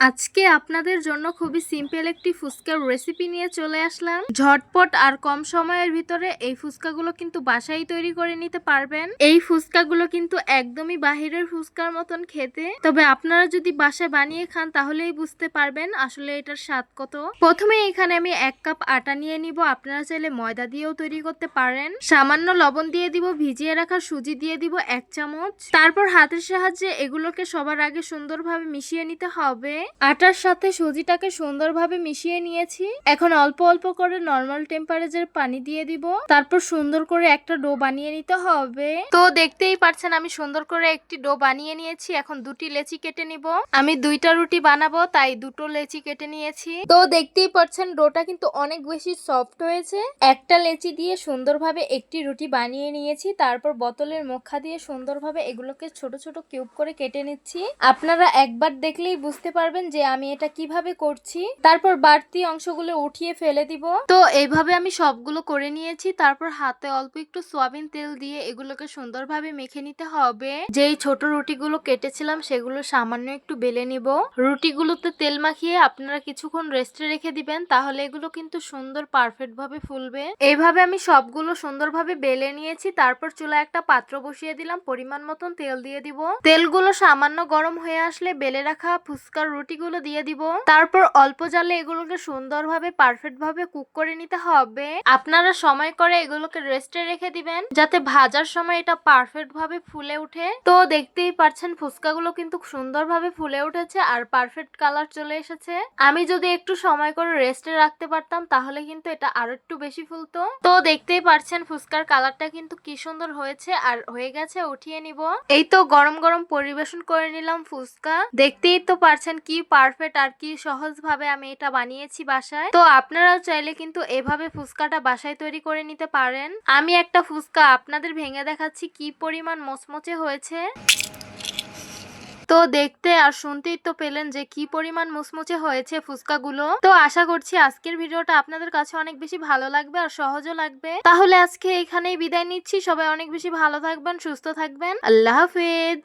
আজকে আপনাদের জন্য খুবই সিম্পল একটি ফুচকার রেসিপি নিয়ে চলে আসলাম। ঝটপট আর কম সময়ের ভিতরে এই ফুচকাগুলো কিন্তু বাসায় তৈরি করে নিতে পারবেন। এই ফুচকাগুলো কিন্তু একদমই বাহিরের ফুচকার মতন খেতে, তবে আপনারা যদি বাসায় বানিয়ে খান তাহলেই বুঝতে পারবেন আসলে এটার স্বাদ কত। প্রথমে এখানে আমি 1 কাপ আটা নিয়ে নিব। আপনারা চাইলে ময়দা দিয়েও তৈরি করতে পারেন। সামান্য লবণ দিয়ে দিব, ভিজিয়ে রাখা সুজি দিয়ে দিব 1 চামচ। তারপর হাতের সাহায্যে এগুলোকে সবার আগে সুন্দরভাবে মিশিয়ে নিতে হবে। আটার সাথে সুজিটাকে সুন্দরভাবে মিশিয়ে নিয়েছি। এখন অল্প অল্প করে নরমাল টেম্পারেচারে পানি দিয়ে দিব। তারপর সুন্দর করে একটা ডো বানিয়ে নিতে হবে। তো দেখতেই পাচ্ছেন আমি সুন্দর করে একটি ডো বানিয়ে নিয়েছি। এখন দুটি লেচি কেটে নিব। আমি 2টা রুটি বানাবো তাই 2টো লেচি কেটে নিয়েছি। তো দেখতেই পাচ্ছেন ডোটা কিন্তু অনেক বেশি সফট হয়েছে। একটা লেচি দিয়ে সুন্দরভাবে একটি রুটি বানিয়ে নিয়েছি। তারপর বোতলের মুখা দিয়ে সুন্দরভাবে এগুলোকে ছোট ছোট কিউব করে কেটে নিচ্ছি। আপনারা একবার দেখলেই বুঝতে পারবেন যে আমি এটা কিভাবে করছি। তারপর বাড়তি অংশগুলো উঠিয়ে ফেলে দিব। তো এইভাবে আমি সবগুলো করে নিয়েছি। তারপর হাতে অল্প একটু সয়াবিন তেল দিয়ে এগুলোকে সুন্দরভাবে মেখে নিতে হবে। যেই ছোট রুটিগুলো কেটেছিলাম সেগুলো সামান্য একটু বেলে নিব। রুটিগুলোতে তেল মাখিয়ে আপনারা কিছুক্ষণ রেস্টে রেখে দিবেন, তাহলে এগুলো কিন্তু সুন্দর পারফেক্ট ভাবে ফুলবে। এইভাবে আমি সবগুলো সুন্দরভাবে বেলে নিয়েছি। তারপর চুলায় একটা পাত্র বসিয়ে দিলাম, পরিমাণ মতন তেল দিয়ে দিব। তেলগুলো সামান্য গরম হয়ে আসলে বেলে রাখা ফুচকার রুটিগুলো দিয়ে দিব। তারপর অল্প জালে এগুলোকে সুন্দরভাবে পারফেক্ট ভাবে কুক করে নিতে হবে। আপনারা সময় করে এগুলোকে রেস্টে রেখে দিবেন যাতে ভাজার সময় এটা পারফেক্ট ভাবে ফুলে উঠে। তো দেখতেই পাচ্ছেন ফুচকাগুলো কিন্তু সুন্দরভাবে ফুলে উঠেছে আর পারফেক্ট কালার চলে এসেছে। আমি যদি একটু সময় করে রেস্টে রাখতে পারতাম তাহলে কিন্তু এটা আরো একটু বেশি ফুলতো। তো দেখতেই পাচ্ছেন ফুচকার কালারটা কিন্তু কি সুন্দর হয়েছে আর হয়ে গেছে। উঠিয়ে নিব। এই তো গরম গরম পরিবেশন করে নিলাম ফুচকা। দেখতেই তো পারছেন কি পারফেক্ট আর কি সহজ ভাবে আমি এটা বানিয়েছি বাসায়। তো আপনারাও চাইলে কিন্তু এভাবে ফুচকাটা বাসায় তৈরি করে নিতে পারেন। আমি একটা ফুচকা আপনাদের ভেঙে দেখাচ্ছি কি পরিমাণ মচমচে হয়েছে। তো দেখতে আর শুনতেই তো পেলেন যে কি পরিমাণ মুচমুচে হয়েছে ফুচকাগুলো। তো আশা করছি আজকের ভিডিওটা আপনাদের কাছে অনেক বেশি ভালো লাগবে আর সহজও লাগবে। তাহলে আজকে এখানেই বিদায় নিচ্ছি। সবাই অনেক বেশি ভালো থাকবেন, সুস্থ থাকবেন। আল্লাহ হাফেজ।